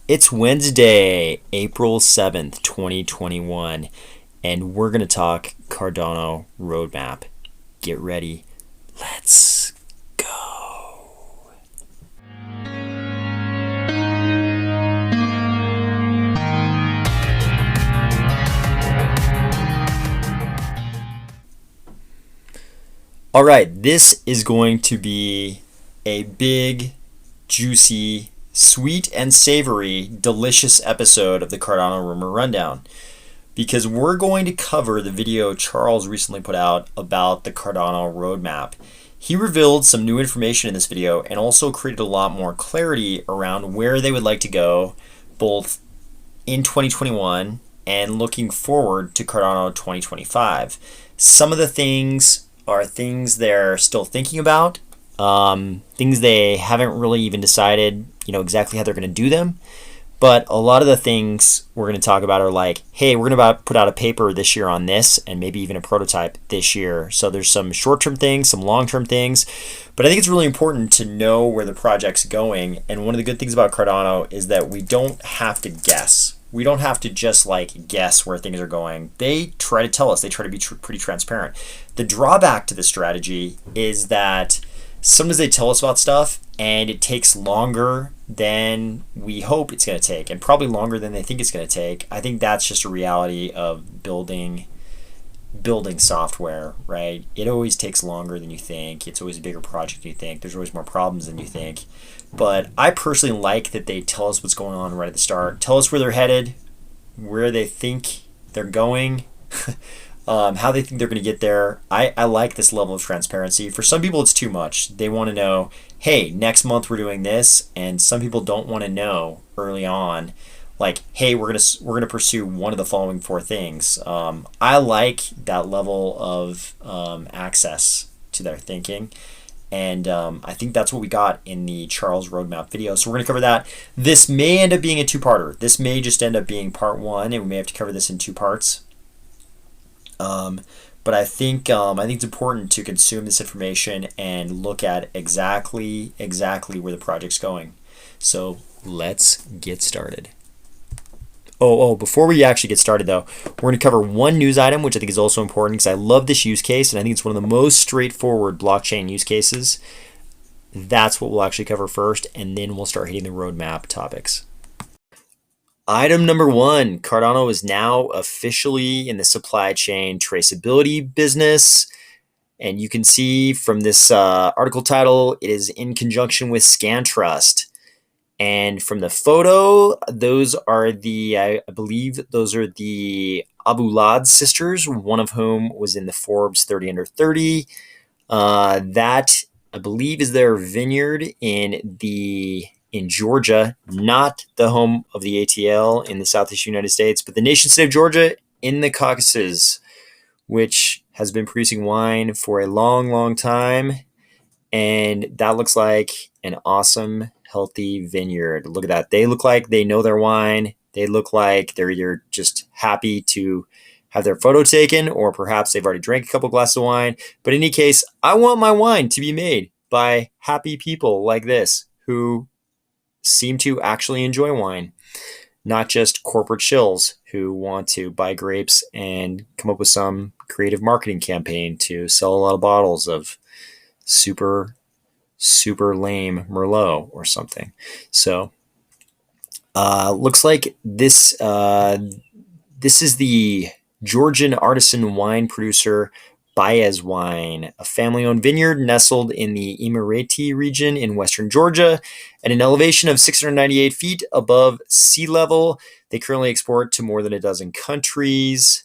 It's Wednesday, April 7th, 2021, and we're going to talk Cardano Roadmap. Get ready. Let's go. All right, this is going to be a big, juicy, sweet and savory, delicious episode of the Cardano Rumor Rundown because we're going to cover the video Charles recently put out about the Cardano Roadmap. He revealed some new information in this video and also created a lot more clarity around where they would like to go both in 2021 and looking forward to Cardano 2025. Some of the things are things they're still thinking about, things they haven't really even decided, exactly how they're going to do them. But a lot of the things we're going to talk about are like, hey, we're going to put out a paper this year on this and maybe even a prototype this year. So there's some short-term things, some long-term things. But I think it's really important to know where the project's going. And one of the good things about Cardano is that we don't have to guess. We don't have to just guess where things are going. They try to tell us. They try to be pretty transparent. The drawback to this strategy is that sometimes they tell us about stuff and it takes longer than we hope it's going to take, and probably longer than they think it's going to take. I think that's just a reality of building software, right? It always takes longer than you think. It's always a bigger project than you think. There's always more problems than you think. But I personally like that they tell us what's going on right at the start. Tell us where they're headed, where they think they're going, how they think they're going to get there. I like this level of transparency. For some people, it's too much. They want to know, hey, next month we're doing this, and some people don't want to know early on, hey, we're gonna pursue one of the following four things. I like that level of access to their thinking, and I think that's what we got in the Charles Roadmap video. So we're gonna cover that. This may end up being a two-parter. This may just end up being part one, and we may have to cover this in two parts. But I think it's important to consume this information and look at exactly where the project's going. So let's get started. Before we actually get started though, we're going to cover one news item, which I think is also important because I love this use case and I think it's one of the most straightforward blockchain use cases. That's what we'll actually cover first, and then we'll start hitting the roadmap topics. Item number one, Cardano is now officially in the supply chain traceability business. And you can see from this article title, it is in conjunction with ScanTrust. And from the photo, those are I believe those are the Abulad sisters, one of whom was in the Forbes 30 under 30. That, I believe, is their vineyard in Georgia, not the home of the ATL in the Southeast United States, but the nation state of Georgia in the Caucasus, which has been producing wine for a long, long time. And that looks like an awesome, healthy vineyard. Look at that. They look like they know their wine. They look like they're either just happy to have their photo taken, or perhaps they've already drank a couple glasses of wine. But in any case, I want my wine to be made by happy people like this who seem to actually enjoy wine, not just corporate shills who want to buy grapes and come up with some creative marketing campaign to sell a lot of bottles of super lame Merlot or something. So looks like this is the Georgian artisan wine producer Spies Wine, a family-owned vineyard nestled in the Imereti region in western Georgia at an elevation of 698 feet above sea level. They currently export to more than a dozen countries,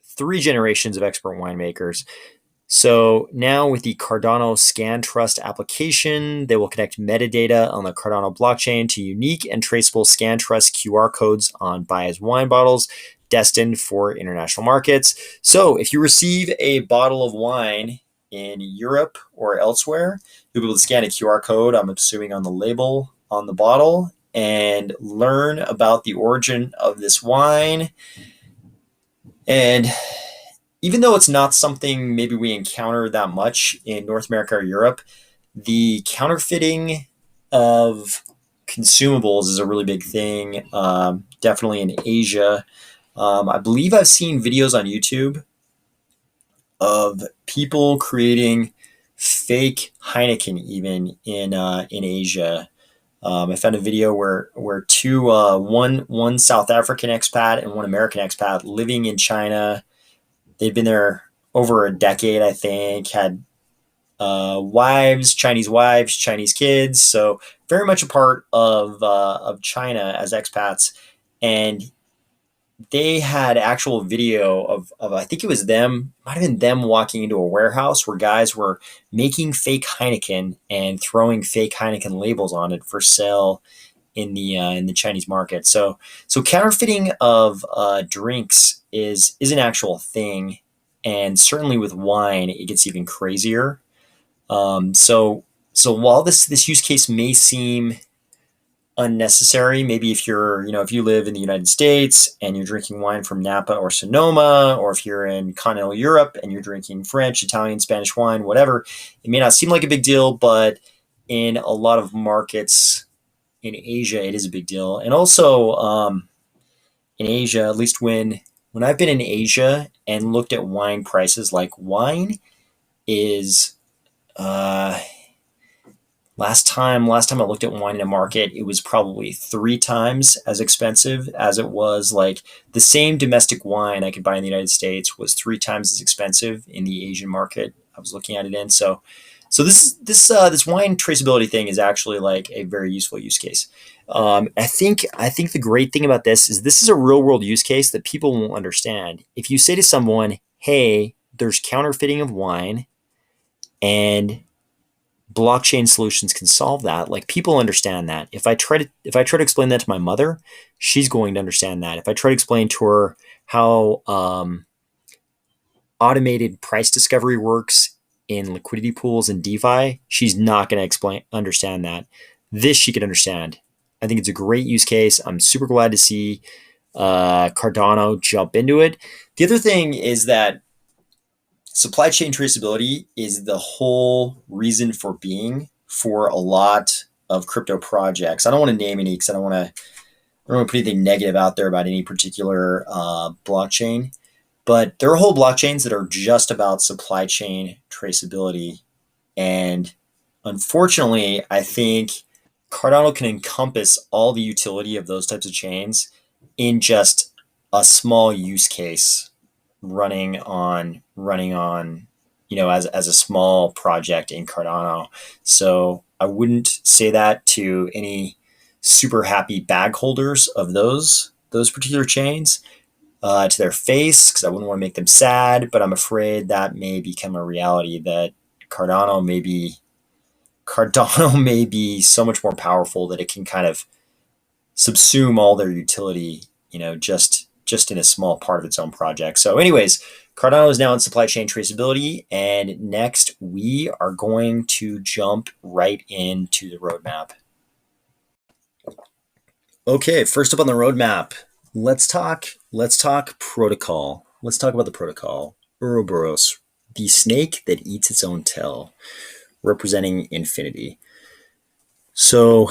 3 generations of expert winemakers. So now with the Cardano ScanTrust application, they will connect metadata on the Cardano blockchain to unique and traceable ScanTrust QR codes on Spies wine bottles destined for international markets. So if you receive a bottle of wine in Europe or elsewhere, you'll be able to scan a QR code, I'm assuming on the label on the bottle, and learn about the origin of this wine. And even though it's not something maybe we encounter that much in North America or Europe, the counterfeiting of consumables is a really big thing, definitely in Asia. I believe I've seen videos on YouTube of people creating fake Heineken even in Asia. I found a video where two one South African expat and one American expat living in China. They'd been there over a decade, I think. Had wives, Chinese kids. So very much a part of China as expats, and they had actual video of I think it was them, might have been them walking into a warehouse where guys were making fake Heineken and throwing fake Heineken labels on it for sale in the Chinese market. So counterfeiting of drinks is an actual thing, and certainly with wine, it gets even crazier. So while this use case may seem unnecessary, maybe if if you live in the United States and you're drinking wine from Napa or Sonoma, or if you're in continental Europe and you're drinking French, Italian, Spanish wine, whatever, it may not seem like a big deal, but in a lot of markets in Asia, it is a big deal. And also in Asia, at least when I've been in Asia and looked at wine prices, like wine is uh, last time I looked at wine in a market, it was probably three times as expensive as it was, like the same domestic wine I could buy in the United States was three times as expensive in the Asian market I was looking at it in. So this wine traceability thing is actually like a very useful use case. I think the great thing about this is a real world use case that people won't understand. If you say to someone, "Hey, there's counterfeiting of wine," and blockchain solutions can solve that, like people understand that. If I try to explain that to my mother, she's going to understand that. If I try to explain to her how automated price discovery works in liquidity pools and DeFi, she's not going to understand that. This she can understand. I think it's a great use case. I'm super glad to see Cardano jump into it. The other thing is that supply chain traceability is the whole reason for being for a lot of crypto projects. I don't want to name any because I don't want to put anything negative out there about any particular blockchain, but there are whole blockchains that are just about supply chain traceability. And unfortunately, I think Cardano can encompass all the utility of those types of chains in just a small use case running on as a small project in Cardano. So I wouldn't say that to any super happy bag holders of those particular chains to their face, because I wouldn't want to make them sad. But I'm afraid that may become a reality, that Cardano may be Cardano may be so much more powerful that it can kind of subsume all their utility, just in a small part of its own project. So, anyways, Cardano is now in supply chain traceability, and next we are going to jump right into the roadmap. Okay, first up on the roadmap, let's talk protocol. Let's talk about the protocol. Ouroboros, the snake that eats its own tail, representing infinity. So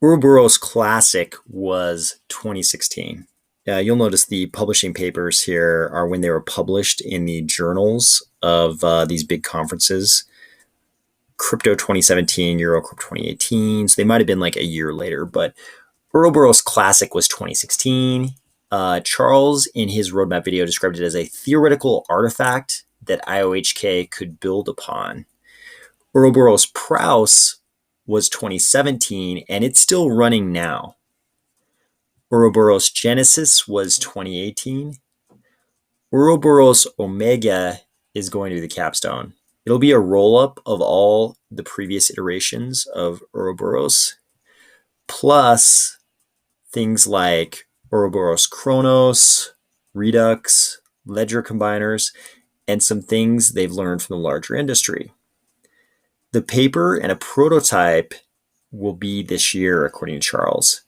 Ouroboros Classic was 2016. You'll notice the publishing papers here are when they were published in the journals of these big conferences. Crypto 2017, Eurocrypt 2018. So they might have been like a year later, but Ouroboros Classic was 2016. Charles, in his roadmap video, described it as a theoretical artifact that IOHK could build upon. Ouroboros Praus was 2017, and it's still running now. Ouroboros Genesis was 2018. Ouroboros Omega is going to be the capstone. It'll be a roll-up of all the previous iterations of Ouroboros, plus things like Ouroboros Chronos, Redux, Ledger Combiners, and some things they've learned from the larger industry. The paper and a prototype will be this year, according to Charles.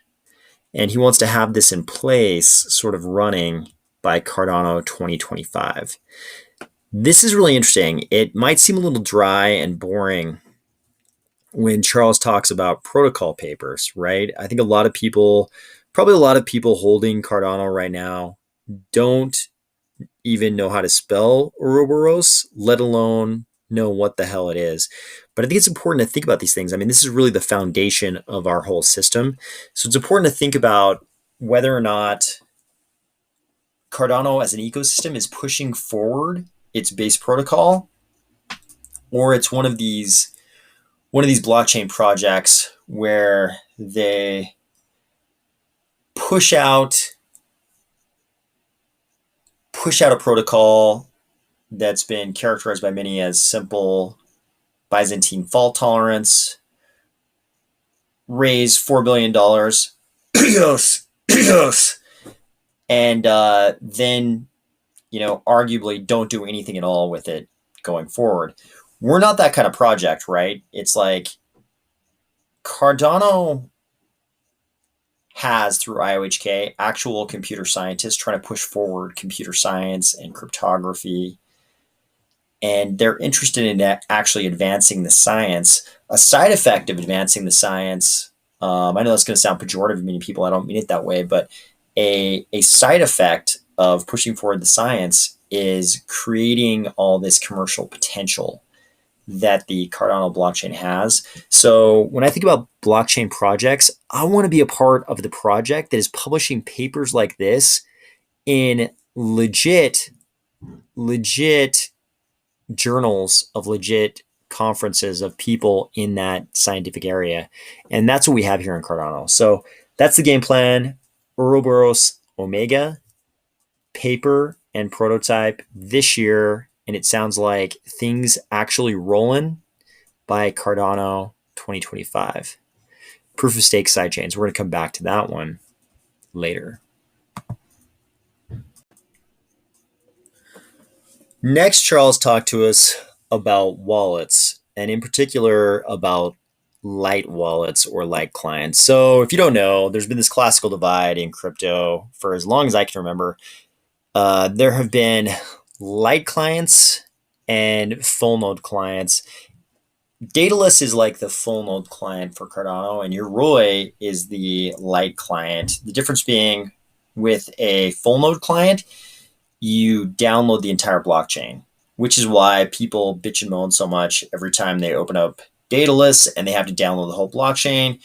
And he wants to have this in place, sort of running by Cardano 2025. This is really interesting. It might seem a little dry and boring when Charles talks about protocol papers, right? I think a lot of people, probably a lot of people holding Cardano right now, don't even know how to spell Ouroboros, let alone know what the hell it is. But I think it's important to think about these things. I mean, this is really the foundation of our whole system. So it's important to think about whether or not Cardano as an ecosystem is pushing forward its base protocol, or it's one of these blockchain projects where they push out a protocol that's been characterized by many as simple Byzantine fault tolerance, raise $4 billion, and then arguably don't do anything at all with it going forward. We're not that kind of project, right? It's like Cardano has, through IOHK, actual computer scientists trying to push forward computer science and cryptography, and they're interested in actually advancing the science. A side effect of advancing the science, I know that's going to sound pejorative to many people, I don't mean it that way, but a side effect of pushing forward the science is creating all this commercial potential that the Cardano blockchain has. So when I think about blockchain projects, I want to be a part of the project that is publishing papers like this in legit journals of legit conferences of people in that scientific area. And that's what we have here in Cardano. So that's the game plan. Ouroboros Omega paper and prototype this year. And it sounds like things actually rolling by Cardano 2025. Proof of stake sidechains. We're going to come back to that one later. Next, Charles talked to us about wallets, and in particular about light wallets or light clients. So, if you don't know, there's been this classical divide in crypto for as long as I can remember. There have been light clients and full node clients. Daedalus is like the full node client for Cardano, and Yoroi is the light client. The difference being with a full node client, you download the entire blockchain, which is why people bitch and moan so much every time they open up Daedalus and they have to download the whole blockchain.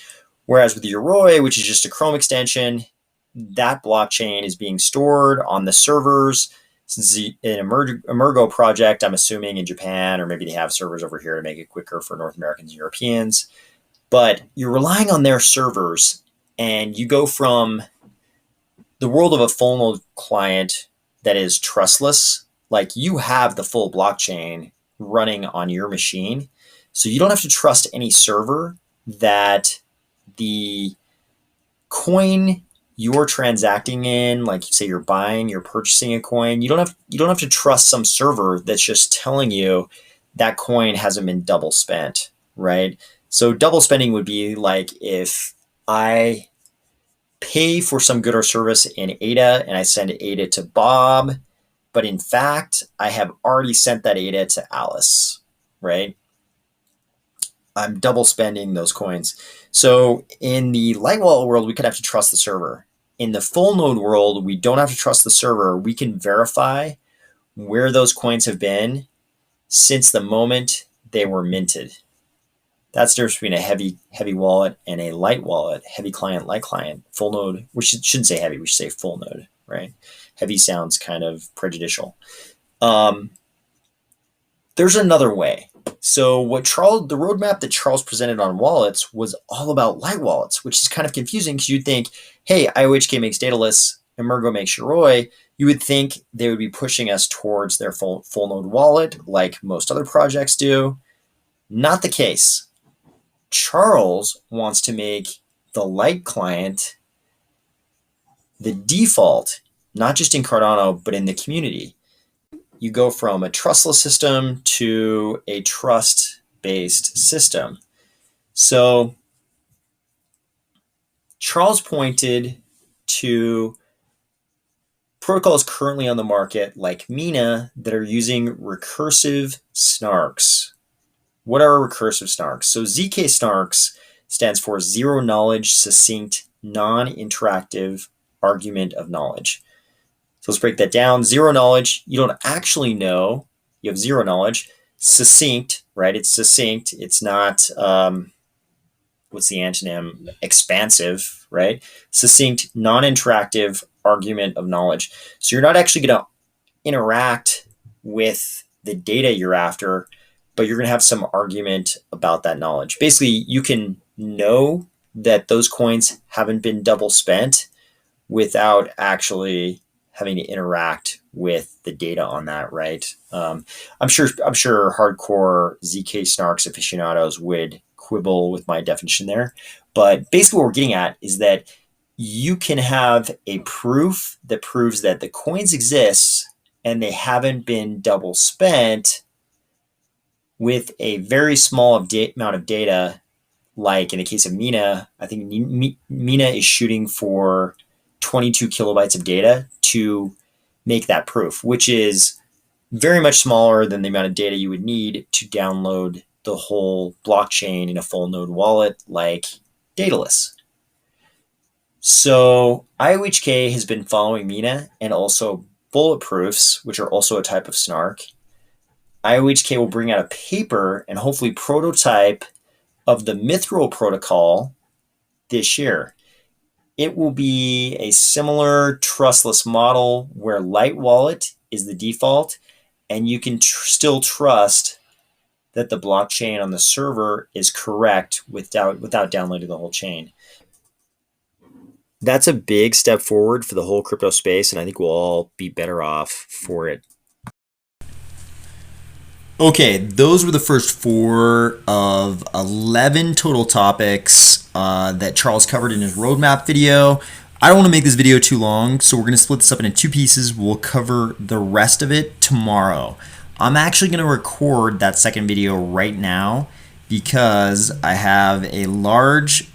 Whereas with Yoroi, which is just a Chrome extension, that blockchain is being stored on the servers. Since it's an Emergo project, I'm assuming in Japan, or maybe they have servers over here to make it quicker for North Americans and Europeans. But you're relying on their servers, and you go from the world of a full node client that is trustless, like you have the full blockchain running on your machine. So you don't have to trust any server that the coin you're transacting in, like say you're purchasing a coin, you don't have to trust some server that's just telling you that coin hasn't been double spent, right? So double spending would be like if I pay for some good or service in ADA and I send ADA to Bob, but in fact, I have already sent that ADA to Alice, right? I'm double spending those coins. So in the light wallet world, we could have to trust the server. In the full node world, we don't have to trust the server. We can verify where those coins have been since the moment they were minted. That's the difference between a heavy wallet and a light wallet. Heavy client, light client, full node. We shouldn't say heavy. We should say full node, right? Heavy sounds kind of prejudicial. There's another way. So the roadmap that Charles presented on wallets was all about light wallets, which is kind of confusing because you'd think, hey, IOHK makes Daedalus, Emergo makes Yoroi. You would think they would be pushing us towards their full node wallet like most other projects do. Not the case. Charles wants to make the light client the default, not just in Cardano, but in the community. You go from a trustless system to a trust-based system. So Charles pointed to protocols currently on the market like Mina that are using recursive snarks. what are recursive snarks? So ZK snarks stands for zero knowledge, succinct, non-interactive argument of knowledge. So let's break that down. Zero knowledge, you don't actually know. You have zero knowledge. Succinct, right? It's succinct. It's not, what's the antonym? Expansive, right? Succinct, non-interactive argument of knowledge. So you're not actually going to interact with the data you're after, but you're going to have some argument about that knowledge. Basically, you can know that those coins haven't been double spent without actually having to interact with the data on that, right? I'm sure hardcore ZK snarks aficionados would quibble with my definition there, but basically what we're getting at is that you can have a proof that proves that the coins exist and they haven't been double spent with a very small amount of data. Like in the case of Mina, I think Mina is shooting for 22 kilobytes of data to make that proof, which is very much smaller than the amount of data you would need to download the whole blockchain in a full node wallet like Daedalus. So IOHK has been following Mina and also bulletproofs, which are also a type of snark. IOHK will bring out a paper and hopefully prototype of the Mithril protocol this year. It will be a similar trustless model where Light Wallet is the default, and you can still trust that the blockchain on the server is correct without downloading the whole chain. That's a big step forward for the whole crypto space, and I think we'll all be better off for it. Okay, those were the first 4 of 11 total topics that Charles covered in his roadmap video. I don't want to make this video too long, so we're going to split this up into 2 pieces. We'll cover the rest of it tomorrow. I'm actually going to record that second video right now because I have a large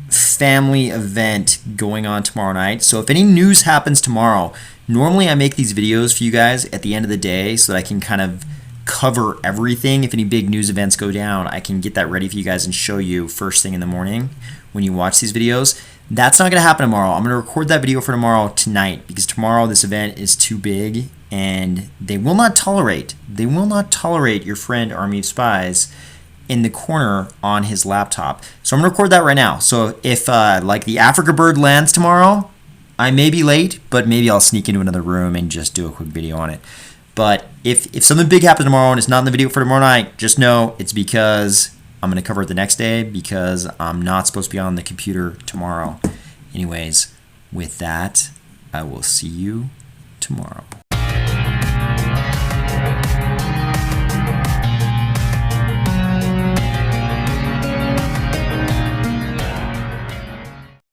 family event going on tomorrow night. So if any news happens tomorrow, normally I make these videos for you guys at the end of the day so that I can kind of cover everything. If any big news events go down, I can get that ready for you guys and show you first thing in the morning when you watch these videos. That's not going to happen tomorrow. I'm going to record that video for tomorrow tonight because tomorrow this event is too big and they will not tolerate your friend Army of Spies in the corner on his laptop. So I'm going to record that right now. So if like the Africa bird lands tomorrow, I may be late, but maybe I'll sneak into another room and just do a quick video on it. But if something big happens tomorrow and it's not in the video for tomorrow night, just know it's because I'm going to cover it the next day because I'm not supposed to be on the computer tomorrow. Anyways, with that, I will see you tomorrow.